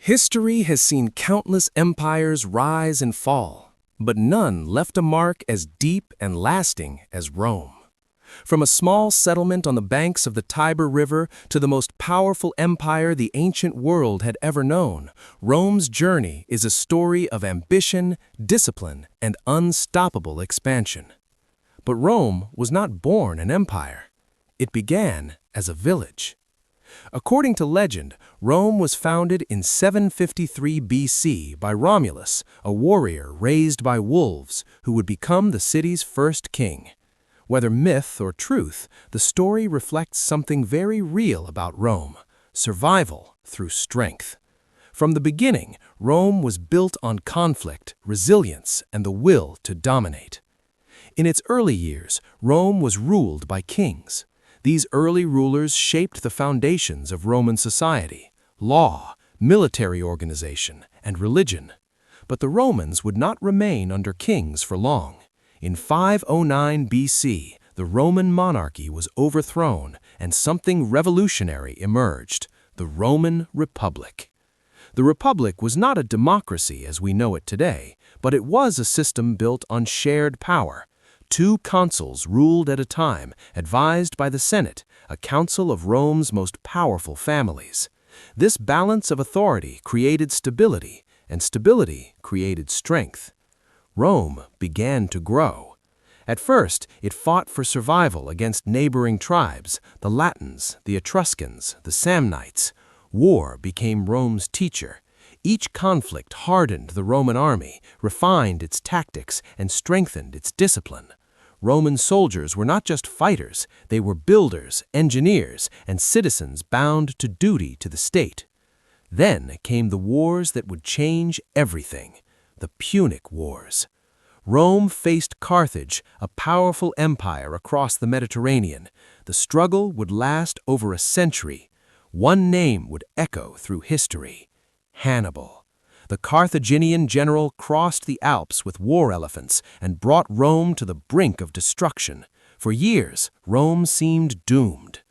History has seen countless empires rise and fall, but none left a mark as deep and lasting as Rome. From a small settlement on the banks of the Tiber River to the most powerful empire the ancient world had ever known, Rome's journey is a story of ambition, discipline, and unstoppable expansion. But Rome was not born an empire. It began as a village. According to legend, Rome was founded in 753 BC by Romulus, a warrior raised by wolves who would become the city's first king. Whether myth or truth, the story reflects something very real about Rome: survival through strength. From the beginning, Rome was built on conflict, resilience, and the will to dominate. In its early years, Rome was ruled by kings. These early rulers shaped the foundations of Roman society: law, military organization, and religion. But the Romans would not remain under kings for long. In 509 BC, the Roman monarchy was overthrown and something revolutionary emerged: the Roman Republic. The Republic was not a democracy as we know it today, but it was a system built on shared power. Two consuls ruled at a time, advised by the Senate, a council of Rome's most powerful families. This balance of authority created stability, and stability created strength. Rome began to grow. At first, it fought for survival against neighboring tribes: the Latins, the Etruscans, the Samnites. War became Rome's teacher. Each conflict hardened the Roman army, refined its tactics, and strengthened its discipline. Roman soldiers were not just fighters, they were builders, engineers, and citizens bound to duty to the state. Then came the wars that would change everything: the Punic Wars. Rome faced Carthage, a powerful empire across the Mediterranean. The struggle would last over a century. One name would echo through history: Hannibal. The Carthaginian general crossed the Alps with war elephants and brought Rome to the brink of destruction. For years, Rome seemed doomed.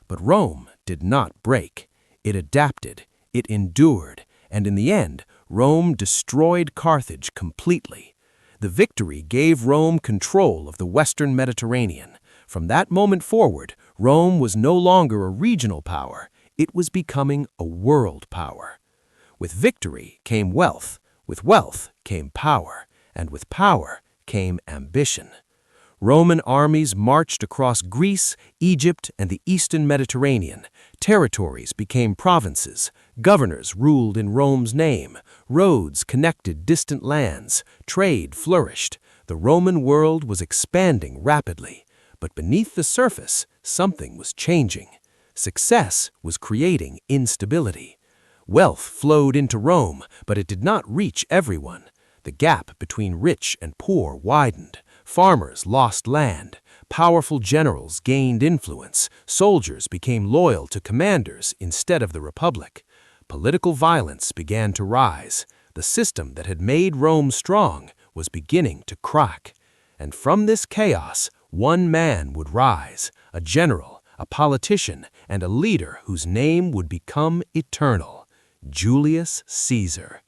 But Rome did not break. It adapted, it endured, and in the end, Rome destroyed Carthage completely. The victory gave Rome control of the Western Mediterranean. From that moment forward, Rome was no longer a regional power. It was becoming a world power. With victory came wealth, with wealth came power, and with power came ambition. Roman armies marched across Greece, Egypt, and the Eastern Mediterranean. Territories became provinces. Governors ruled in Rome's name. Roads connected distant lands. Trade flourished. The Roman world was expanding rapidly. But beneath the surface, something was changing. Success was creating instability. Wealth flowed into Rome, but it did not reach everyone. The gap between rich and poor widened. Farmers lost land. Powerful generals gained influence. Soldiers became loyal to commanders instead of the Republic. Political violence began to rise. The system that had made Rome strong was beginning to crack. And from this chaos, one man would rise: a general, a politician, and a leader whose name would become eternal: Julius Caesar.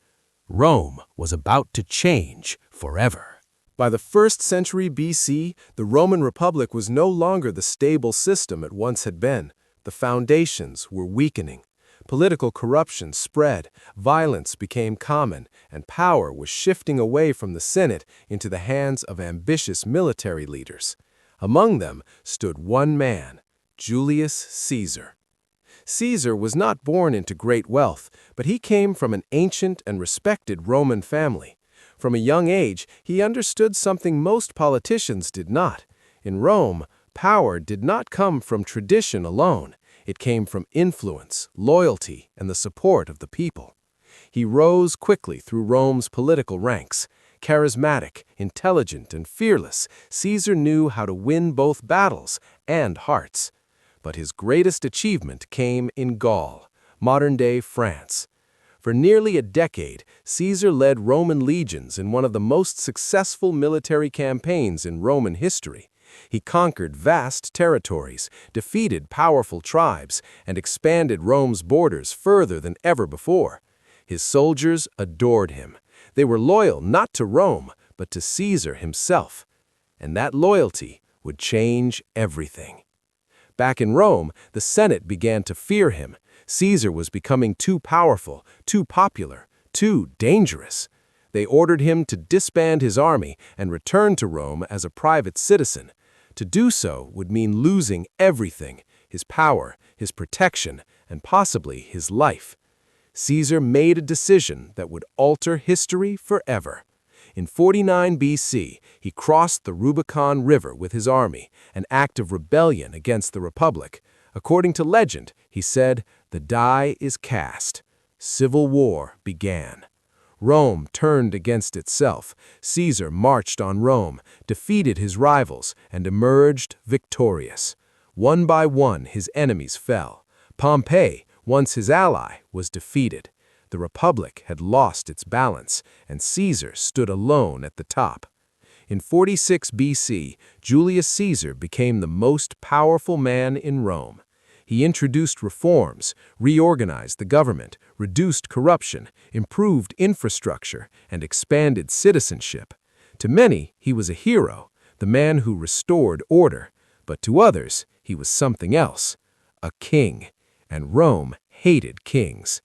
Rome was about to change forever. By the 1st century BC, the Roman Republic was no longer the stable system it once had been. The foundations were weakening. Political corruption spread, violence became common, and power was shifting away from the Senate into the hands of ambitious military leaders. Among them stood one man: Julius Caesar. Caesar was not born into great wealth, but he came from an ancient and respected Roman family. From a young age, he understood something most politicians did not. In Rome, power did not come from tradition alone. It came from influence, loyalty, and the support of the people. He rose quickly through Rome's political ranks. Charismatic, intelligent, and fearless, Caesar knew how to win both battles and hearts. But his greatest achievement came in Gaul, modern-day France. For nearly a decade, Caesar led Roman legions in one of the most successful military campaigns in Roman history. He conquered vast territories, defeated powerful tribes, and expanded Rome's borders further than ever before. His soldiers adored him. They were loyal not to Rome, but to Caesar himself. And that loyalty would change everything. Back in Rome, the Senate began to fear him. Caesar was becoming too powerful, too popular, too dangerous. They ordered him to disband his army and return to Rome as a private citizen. To do so would mean losing everything: his power, his protection, and possibly his life. Caesar made a decision that would alter history forever. In 49 BC, he crossed the Rubicon River with his army, an act of rebellion against the Republic. According to legend, he said, "The die is cast." Civil war began. Rome turned against itself. Caesar marched on Rome, defeated his rivals, and emerged victorious. One by one, his enemies fell. Pompey, once his ally, was defeated. The Republic had lost its balance, and Caesar stood alone at the top. In 46 BC, Julius Caesar became the most powerful man in Rome. He introduced reforms, reorganized the government, reduced corruption, improved infrastructure, and expanded citizenship. To many, he was a hero, the man who restored order, but to others, he was something else, a king, and Rome hated kings.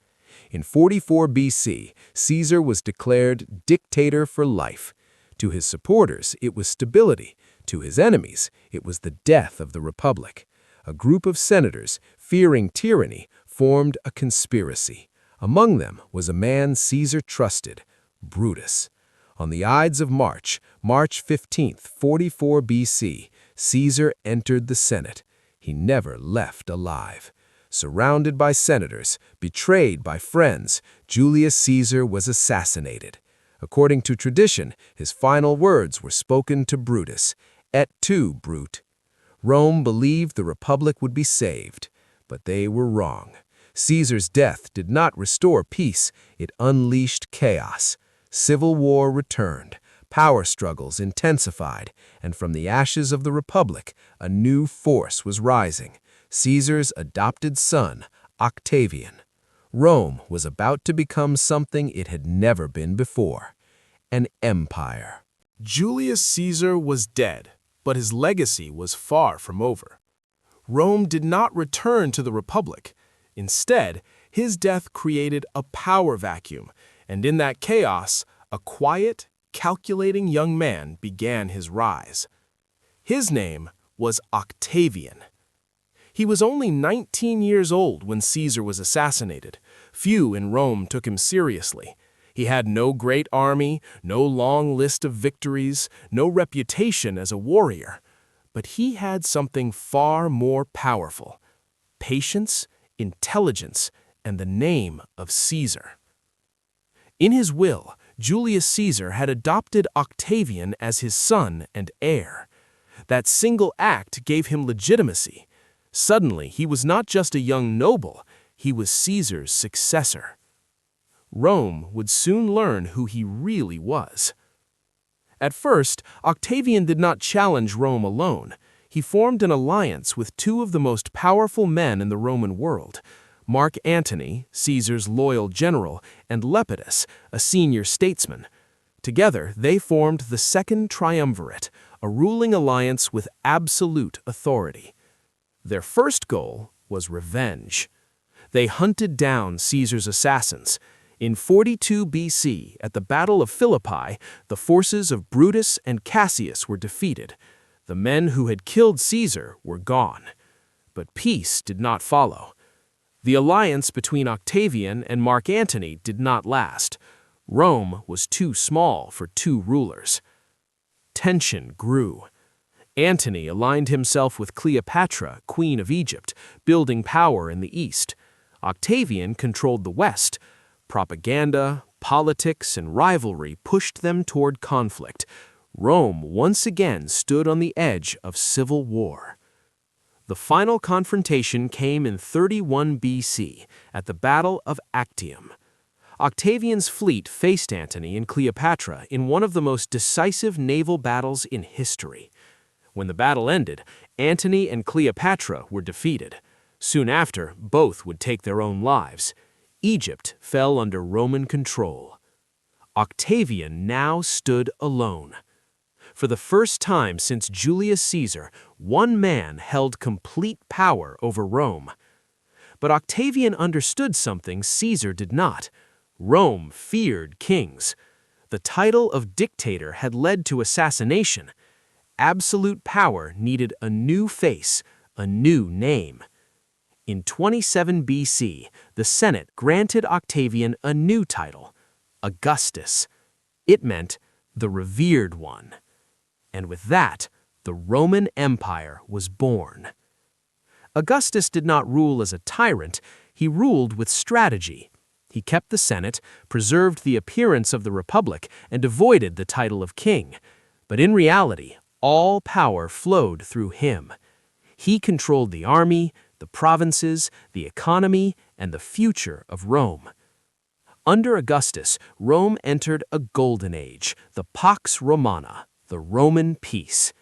In 44 BC, Caesar was declared dictator for life. To his supporters, it was stability. To his enemies, it was the death of the Republic. A group of senators, fearing tyranny, formed a conspiracy. Among them was a man Caesar trusted, Brutus. On the Ides of March, March 15, 44 BC, Caesar entered the Senate. He never left alive. Surrounded by senators, betrayed by friends, Julius Caesar was assassinated. According to tradition, his final words were spoken to Brutus, "Et tu, Brute." Rome believed the Republic would be saved, but they were wrong. Caesar's death did not restore peace, it unleashed chaos. Civil war returned, power struggles intensified, and from the ashes of the Republic, a new force was rising: Caesar's adopted son, Octavian. Rome was about to become something it had never been before: an empire. Julius Caesar was dead, but his legacy was far from over. Rome did not return to the Republic. Instead, his death created a power vacuum, and in that chaos, a quiet, calculating young man began his rise. His name was Octavian. He was only 19 years old when Caesar was assassinated. Few in Rome took him seriously. He had no great army, no long list of victories, no reputation as a warrior. But he had something far more powerful: patience, intelligence, and the name of Caesar. In his will, Julius Caesar had adopted Octavian as his son and heir. That single act gave him legitimacy. Suddenly, he was not just a young noble, he was Caesar's successor. Rome would soon learn who he really was. At first, Octavian did not challenge Rome alone. He formed an alliance with two of the most powerful men in the Roman world: Mark Antony, Caesar's loyal general, and Lepidus, a senior statesman. Together, they formed the Second Triumvirate, a ruling alliance with absolute authority. Their first goal was revenge. They hunted down Caesar's assassins. In 42 BC, at the Battle of Philippi, the forces of Brutus and Cassius were defeated. The men who had killed Caesar were gone. But peace did not follow. The alliance between Octavian and Mark Antony did not last. Rome was too small for two rulers. Tension grew. Antony aligned himself with Cleopatra, Queen of Egypt, building power in the east. Octavian controlled the west. Propaganda, politics, and rivalry pushed them toward conflict. Rome once again stood on the edge of civil war. The final confrontation came in 31 BC at the Battle of Actium. Octavian's fleet faced Antony and Cleopatra in one of the most decisive naval battles in history. When the battle ended, Antony and Cleopatra were defeated. Soon after, both would take their own lives. Egypt fell under Roman control. Octavian now stood alone. For the first time since Julius Caesar, one man held complete power over Rome. But Octavian understood something Caesar did not. Rome feared kings. The title of dictator had led to assassination. Absolute power needed a new face, a new name. In 27 BC, the Senate granted Octavian a new title, Augustus. It meant the revered one. And with that, the Roman Empire was born. Augustus did not rule as a tyrant, he ruled with strategy. He kept the Senate, preserved the appearance of the Republic, and avoided the title of king. But in reality, all power flowed through him. He controlled the army, the provinces, the economy, and the future of Rome. Under Augustus, Rome entered a golden age, the Pax Romana, the Roman peace.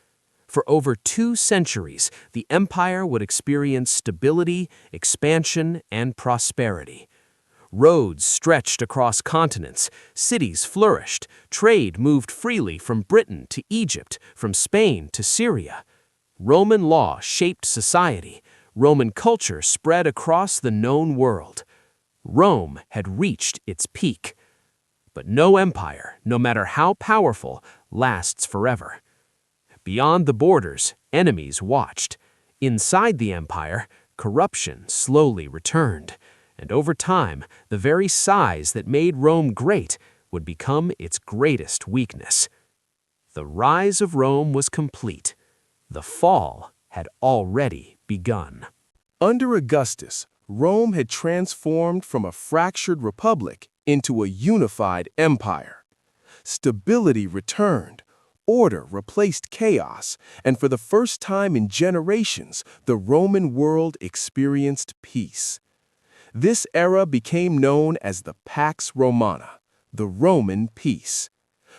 For over 2 centuries, the empire would experience stability, expansion, and prosperity. Roads stretched across continents, cities flourished, trade moved freely from Britain to Egypt, from Spain to Syria. Roman law shaped society. Roman culture spread across the known world. Rome had reached its peak. But no empire, no matter how powerful, lasts forever. Beyond the borders, enemies watched. Inside the empire, corruption slowly returned. And over time, the very size that made Rome great would become its greatest weakness. The rise of Rome was complete. The fall had already begun. Under Augustus, Rome had transformed from a fractured republic into a unified empire. Stability returned, order replaced chaos, and for the first time in generations, the Roman world experienced peace. This era became known as the Pax Romana, the Roman peace.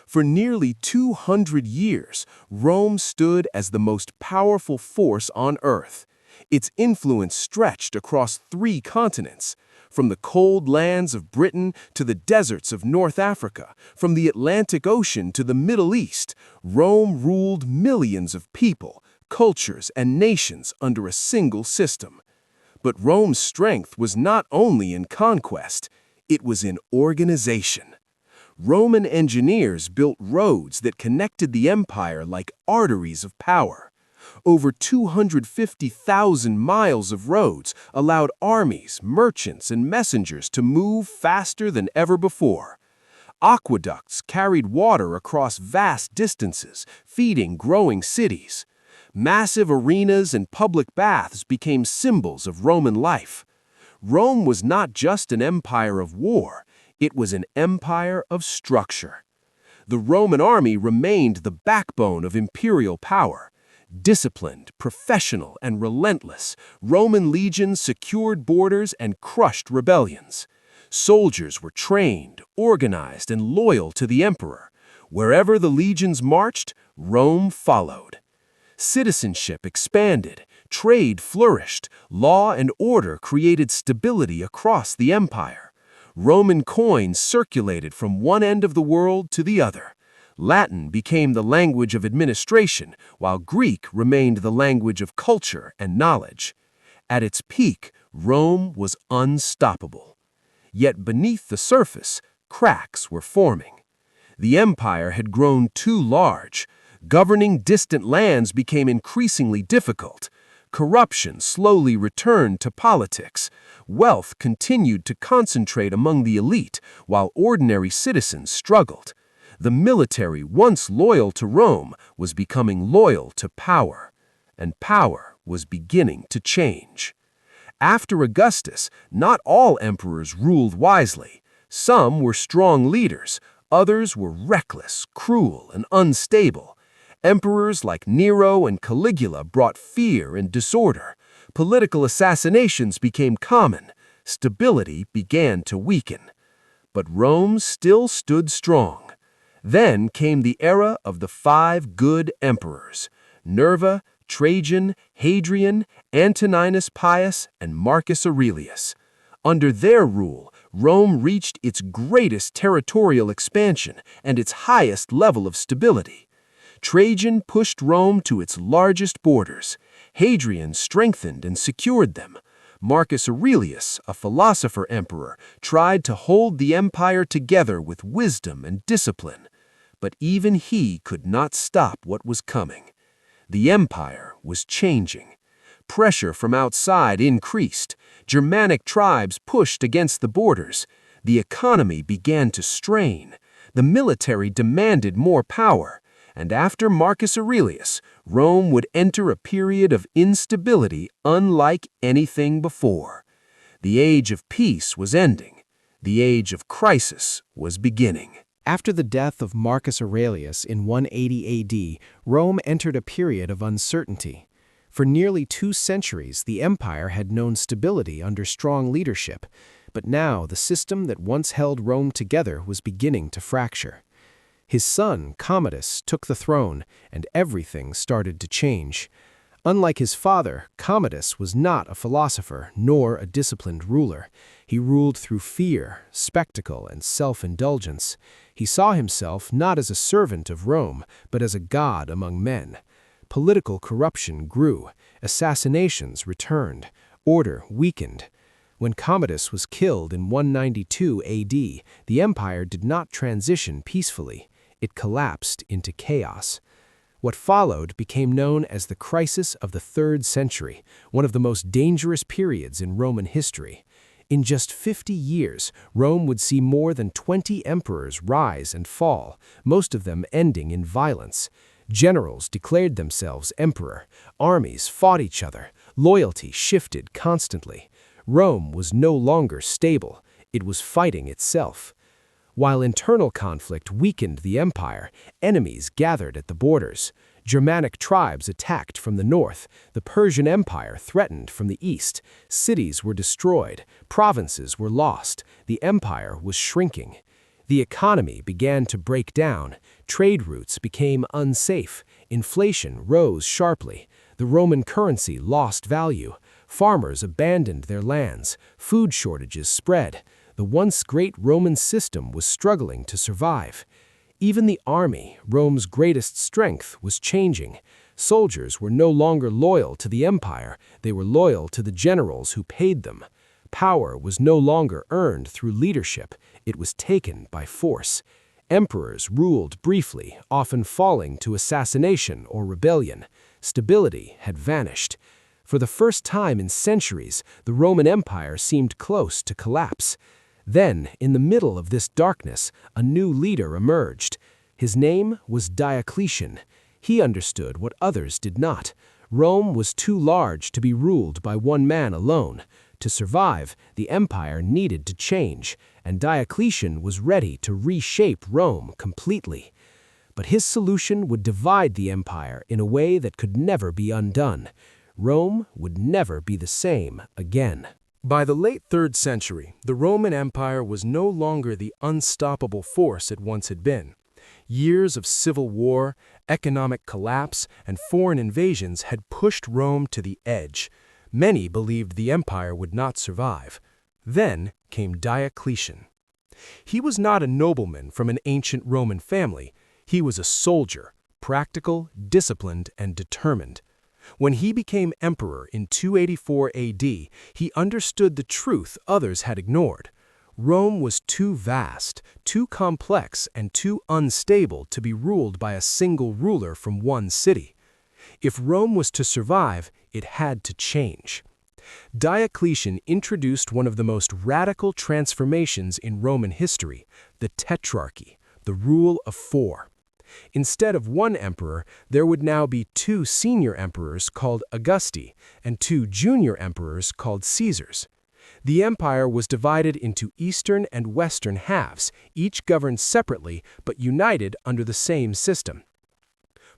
For nearly 200 years, Rome stood as the most powerful force on earth. Its influence stretched across 3 continents, from the cold lands of Britain to the deserts of North Africa, from the Atlantic Ocean to the Middle East. Rome ruled millions of people, cultures, and nations under a single system. But Rome's strength was not only in conquest, it was in organization. Roman engineers built roads that connected the empire like arteries of power. Over 250,000 miles of roads allowed armies, merchants, and messengers to move faster than ever before. Aqueducts carried water across vast distances, feeding growing cities. Massive arenas and public baths became symbols of Roman life. Rome was not just an empire of war, it was an empire of structure. The Roman army remained the backbone of imperial power. Disciplined, professional, and relentless, Roman legions secured borders and crushed rebellions. Soldiers were trained, organized, and loyal to the emperor. Wherever the legions marched, Rome followed. Citizenship expanded, trade flourished, law and order created stability across the empire. Roman coins circulated from one end of the world to the other. Latin became the language of administration, while Greek remained the language of culture and knowledge. At its peak, Rome was unstoppable. Yet beneath the surface, cracks were forming. The empire had grown too large. Governing distant lands became increasingly difficult. Corruption slowly returned to politics. Wealth continued to concentrate among the elite, while ordinary citizens struggled. The military, once loyal to Rome, was becoming loyal to power, and power was beginning to change. After Augustus, not all emperors ruled wisely. Some were strong leaders, others were reckless, cruel, and unstable. Emperors like Nero and Caligula brought fear and disorder. Political assassinations became common. Stability began to weaken. But Rome still stood strong. Then came the era of the 5 good emperors: Nerva, Trajan, Hadrian, Antoninus Pius, and Marcus Aurelius. Under their rule, Rome reached its greatest territorial expansion and its highest level of stability. Trajan pushed Rome to its largest borders. Hadrian strengthened and secured them. Marcus Aurelius, a philosopher emperor, tried to hold the empire together with wisdom and discipline. But even he could not stop what was coming. The empire was changing. Pressure from outside increased. Germanic tribes pushed against the borders. The economy began to strain. The military demanded more power. And after Marcus Aurelius, Rome would enter a period of instability unlike anything before. The age of peace was ending. The age of crisis was beginning. After the death of Marcus Aurelius in 180 AD, Rome entered a period of uncertainty. For nearly 2 centuries, the empire had known stability under strong leadership, but now the system that once held Rome together was beginning to fracture. His son, Commodus, took the throne, and everything started to change. Unlike his father, Commodus was not a philosopher nor a disciplined ruler. He ruled through fear, spectacle, and self-indulgence. He saw himself not as a servant of Rome, but as a god among men. Political corruption grew, assassinations returned, order weakened. When Commodus was killed in 192 AD, the empire did not transition peacefully. It collapsed into chaos. What followed became known as the crisis of the 3rd century, one of the most dangerous periods in Roman history. In just 50 years, Rome would see more than 20 emperors rise and fall, most of them ending in violence. Generals declared themselves emperor. Armies fought each other. Loyalty shifted constantly. Rome was no longer stable. It was fighting itself. While internal conflict weakened the empire, enemies gathered at the borders. Germanic tribes attacked from the north. The Persian Empire threatened from the east. Cities were destroyed. Provinces were lost. The empire was shrinking. The economy began to break down. Trade routes became unsafe. Inflation rose sharply. The Roman currency lost value. Farmers abandoned their lands. Food shortages spread. The once great Roman system was struggling to survive. Even the army, Rome's greatest strength, was changing. Soldiers were no longer loyal to the empire. They were loyal to the generals who paid them. Power was no longer earned through leadership. It was taken by force. Emperors ruled briefly, often falling to assassination or rebellion. Stability had vanished. For the first time in centuries, the Roman Empire seemed close to collapse. Then, in the middle of this darkness, a new leader emerged. His name was Diocletian. He understood what others did not. Rome was too large to be ruled by one man alone. To survive, the empire needed to change, and Diocletian was ready to reshape Rome completely. But his solution would divide the empire in a way that could never be undone. Rome would never be the same again. By the late 3rd century, the Roman Empire was no longer the unstoppable force it once had been. Years of civil war, economic collapse, and foreign invasions had pushed Rome to the edge. Many believed the empire would not survive. Then came Diocletian. He was not a nobleman from an ancient Roman family. He was a soldier, practical, disciplined, and determined. When he became emperor in 284 AD, he understood the truth others had ignored. Rome was too vast, too complex, and too unstable to be ruled by a single ruler from one city. If Rome was to survive, it had to change. Diocletian introduced one of the most radical transformations in Roman history, the Tetrarchy, the rule of 4. Instead of one emperor, there would now be 2 senior emperors called Augusti and 2 junior emperors called Caesars. The empire was divided into eastern and western halves, each governed separately but united under the same system.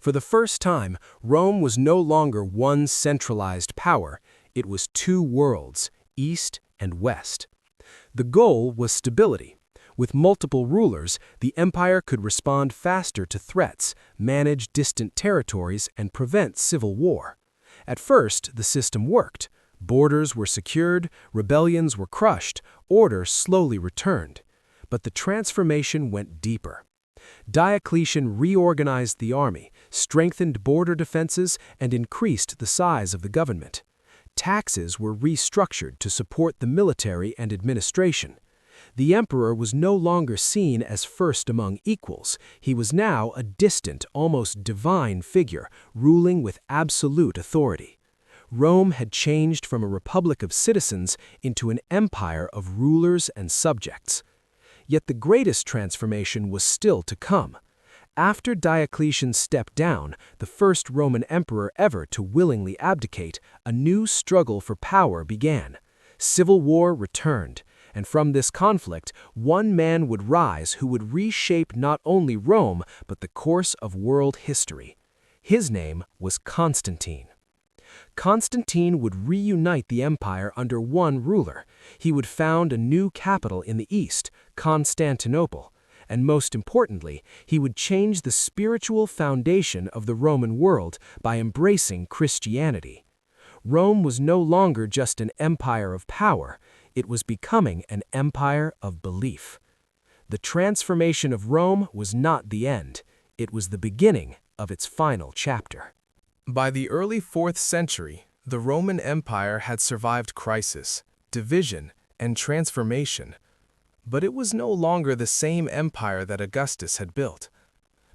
For the first time, Rome was no longer one centralized power. It was 2 worlds, east and west. The goal was stability. With multiple rulers, the empire could respond faster to threats, manage distant territories, and prevent civil war. At first, the system worked. Borders were secured, rebellions were crushed, order slowly returned. But the transformation went deeper. Diocletian reorganized the army, strengthened border defenses, and increased the size of the government. Taxes were restructured to support the military and administration. The emperor was no longer seen as first among equals. He was now a distant, almost divine figure, ruling with absolute authority. Rome had changed from a republic of citizens into an empire of rulers and subjects. Yet the greatest transformation was still to come. After Diocletian stepped down, the first Roman emperor ever to willingly abdicate, a new struggle for power began. Civil war returned, and from this conflict, one man would rise who would reshape not only Rome, but the course of world history. His name was Constantine. Constantine would reunite the empire under one ruler. He would found a new capital in the east, Constantinople, and most importantly, he would change the spiritual foundation of the Roman world by embracing Christianity. Rome was no longer just an empire of power, it was becoming an empire of belief. The transformation of Rome was not the end, it was the beginning of its final chapter. By the early 4th century, the Roman Empire had survived crisis, division, and transformation. But it was no longer the same empire that Augustus had built.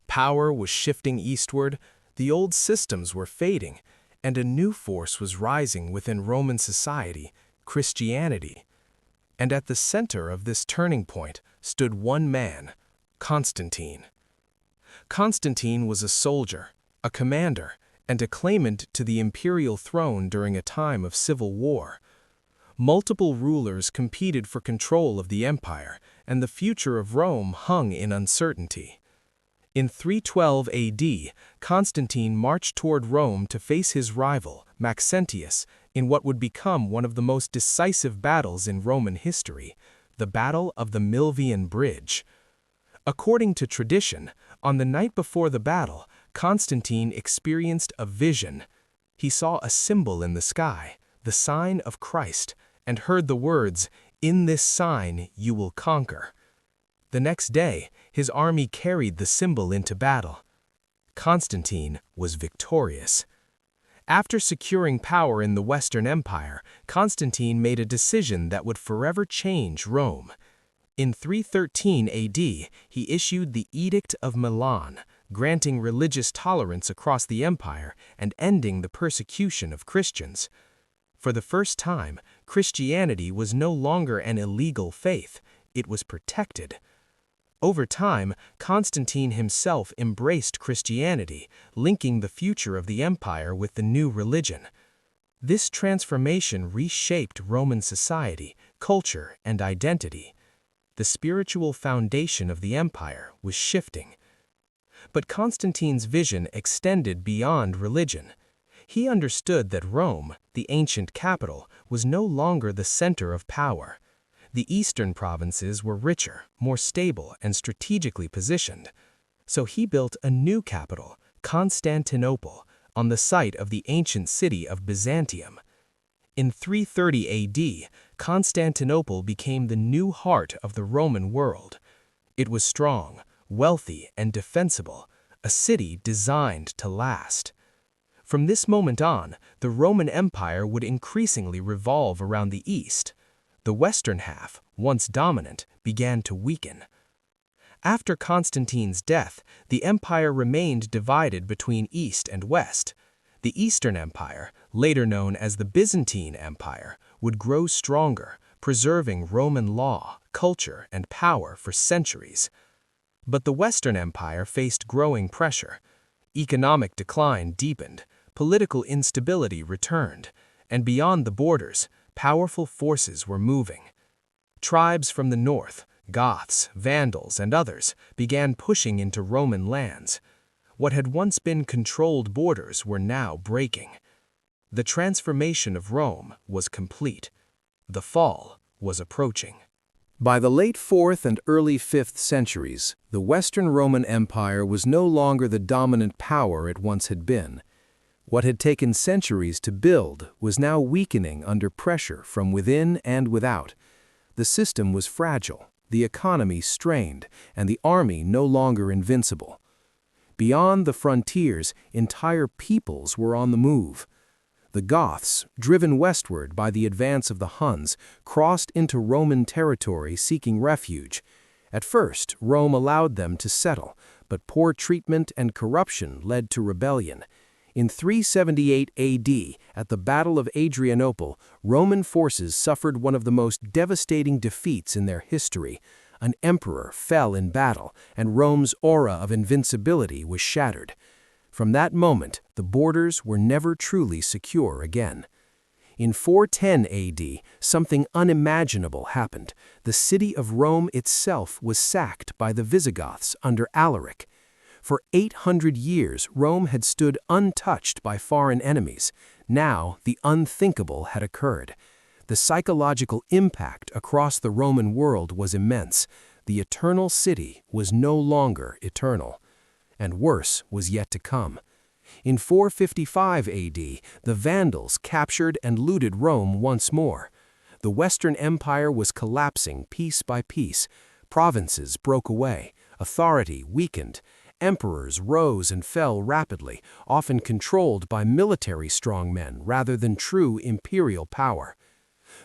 Power was shifting eastward, the old systems were fading, and a new force was rising within Roman society, Christianity. And at the center of this turning point stood one man, Constantine. Constantine was a soldier, a commander, and a claimant to the imperial throne during a time of civil war. Multiple rulers competed for control of the empire, and the future of Rome hung in uncertainty. In 312 AD, Constantine marched toward Rome to face his rival, Maxentius, in what would become one of the most decisive battles in Roman history, the Battle of the Milvian Bridge. According to tradition, on the night before the battle, Constantine experienced a vision. He saw a symbol in the sky, the sign of Christ, and heard the words, "In this sign you will conquer." The next day, his army carried the symbol into battle. Constantine was victorious. After securing power in the Western Empire, Constantine made a decision that would forever change Rome. In 313 AD, he issued the Edict of Milan, granting religious tolerance across the empire and ending the persecution of Christians. For the first time, Christianity was no longer an illegal faith, it was protected. Over time, Constantine himself embraced Christianity, linking the future of the empire with the new religion. This transformation reshaped Roman society, culture, and identity. The spiritual foundation of the empire was shifting. But Constantine's vision extended beyond religion. He understood that Rome, the ancient capital, was no longer the center of power. The eastern provinces were richer, more stable, and strategically positioned. So he built a new capital, Constantinople, on the site of the ancient city of Byzantium. In 330 AD, Constantinople became the new heart of the Roman world. It was strong, wealthy, and defensible, a city designed to last. From this moment on, the Roman Empire would increasingly revolve around the east. The western half, once dominant, began to weaken. After Constantine's death, the empire remained divided between east and west. The Eastern Empire, later known as the Byzantine Empire, would grow stronger, preserving Roman law, culture, and power for centuries. But the Western Empire faced growing pressure. Economic decline deepened, political instability returned, and beyond the borders, powerful forces were moving. Tribes from the north, Goths, Vandals, and others, began pushing into Roman lands. What had once been controlled borders were now breaking. The transformation of Rome was complete. The fall was approaching. By the late 4th and early 5th centuries, the Western Roman Empire was no longer the dominant power it once had been. What had taken centuries to build was now weakening under pressure from within and without. The system was fragile, the economy strained, and the army no longer invincible. Beyond the frontiers, entire peoples were on the move. The Goths, driven westward by the advance of the Huns, crossed into Roman territory seeking refuge. At first, Rome allowed them to settle, but poor treatment and corruption led to rebellion. In 378 AD, at the Battle of Adrianople, Roman forces suffered one of the most devastating defeats in their history. An emperor fell in battle, and Rome's aura of invincibility was shattered. From that moment, the borders were never truly secure again. In 410 AD, something unimaginable happened. The city of Rome itself was sacked by the Visigoths under Alaric. For 800 years, Rome had stood untouched by foreign enemies. Now, the unthinkable had occurred. The psychological impact across the Roman world was immense. The eternal city was no longer eternal. And worse was yet to come. In 455 AD, the Vandals captured and looted Rome once more. The Western Empire was collapsing piece by piece. Provinces broke away. Authority weakened. Emperors rose and fell rapidly, often controlled by military strongmen rather than true imperial power.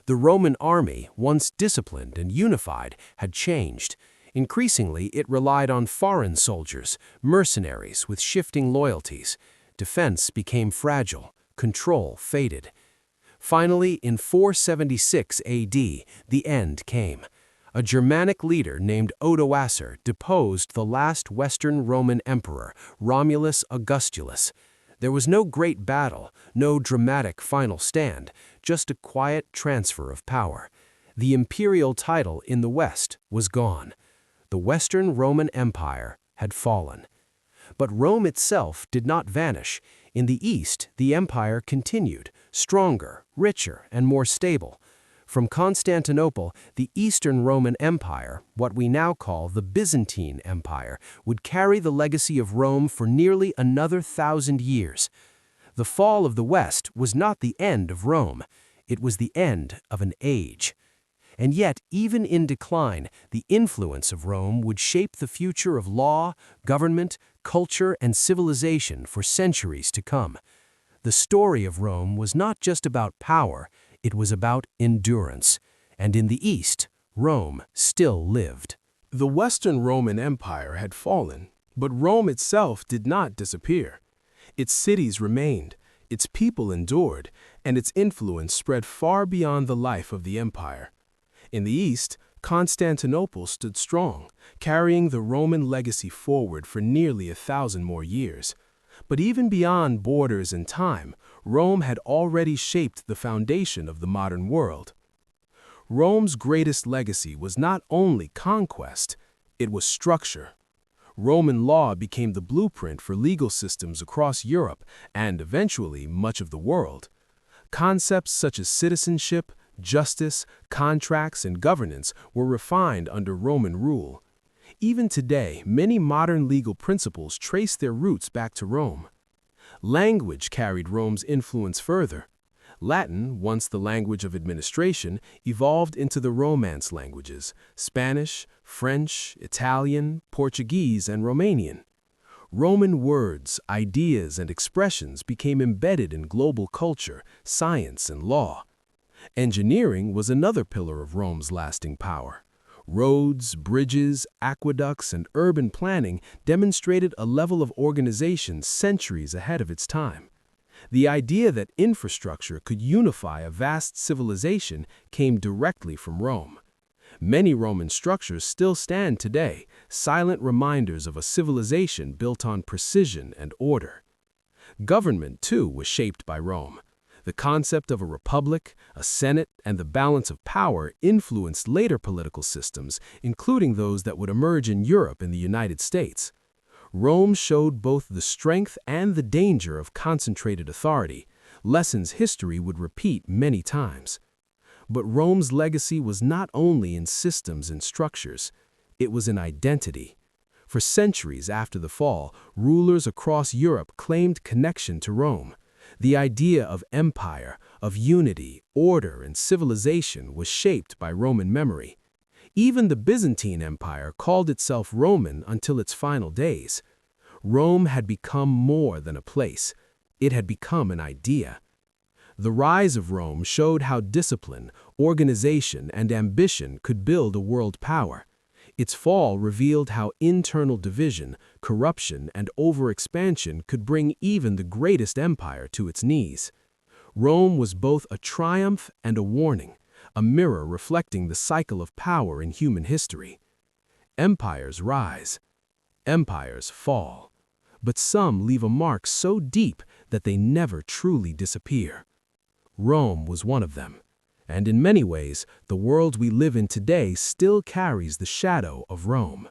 The Roman army, once disciplined and unified, had changed. Increasingly, it relied on foreign soldiers, mercenaries with shifting loyalties. Defense became fragile, control faded. Finally, in 476 AD, the end came. A Germanic leader named Odoacer deposed the last Western Roman emperor, Romulus Augustulus. There was no great battle, no dramatic final stand, just a quiet transfer of power. The imperial title in the West was gone. The Western Roman Empire had fallen. But Rome itself did not vanish. In the East, the empire continued, stronger, richer, and more stable. From Constantinople, the Eastern Roman Empire, what we now call the Byzantine Empire, would carry the legacy of Rome for nearly another 1,000 years. The fall of the West was not the end of Rome. It was the end of an age. And yet, even in decline, the influence of Rome would shape the future of law, government, culture, and civilization for centuries to come. The story of Rome was not just about power, it was about endurance. And in the East, Rome still lived. The Western Roman Empire had fallen, but Rome itself did not disappear. Its cities remained, its people endured, and its influence spread far beyond the life of the empire. In the East, Constantinople stood strong, carrying the Roman legacy forward for nearly 1,000 more years. But even beyond borders and time, Rome had already shaped the foundation of the modern world. Rome's greatest legacy was not only conquest, it was structure. Roman law became the blueprint for legal systems across Europe and, eventually, much of the world. Concepts such as citizenship, justice, contracts, and governance were refined under Roman rule. Even today, many modern legal principles trace their roots back to Rome. Language carried Rome's influence further. Latin, once the language of administration, evolved into the Romance languages: Spanish, French, Italian, Portuguese, and Romanian. Roman words, ideas, and expressions became embedded in global culture, science, and law. Engineering was another pillar of Rome's lasting power. Roads, bridges, aqueducts, and urban planning demonstrated a level of organization centuries ahead of its time. The idea that infrastructure could unify a vast civilization came directly from Rome. Many Roman structures still stand today, silent reminders of a civilization built on precision and order. Government, too, was shaped by Rome. The concept of a republic, a senate, and the balance of power influenced later political systems, including those that would emerge in Europe and the United States. Rome showed both the strength and the danger of concentrated authority, lessons history would repeat many times. But Rome's legacy was not only in systems and structures, it was in identity. For centuries after the fall, rulers across Europe claimed connection to Rome. The idea of empire, of unity, order, and civilization was shaped by Roman memory. Even the Byzantine Empire called itself Roman until its final days. Rome had become more than a place. It had become an idea. The rise of Rome showed how discipline, organization, and ambition could build a world power. Its fall revealed how internal division, corruption, and overexpansion could bring even the greatest empire to its knees. Rome was both a triumph and a warning, a mirror reflecting the cycle of power in human history. Empires rise. Empires fall. But some leave a mark so deep that they never truly disappear. Rome was one of them. And in many ways, the world we live in today still carries the shadow of Rome.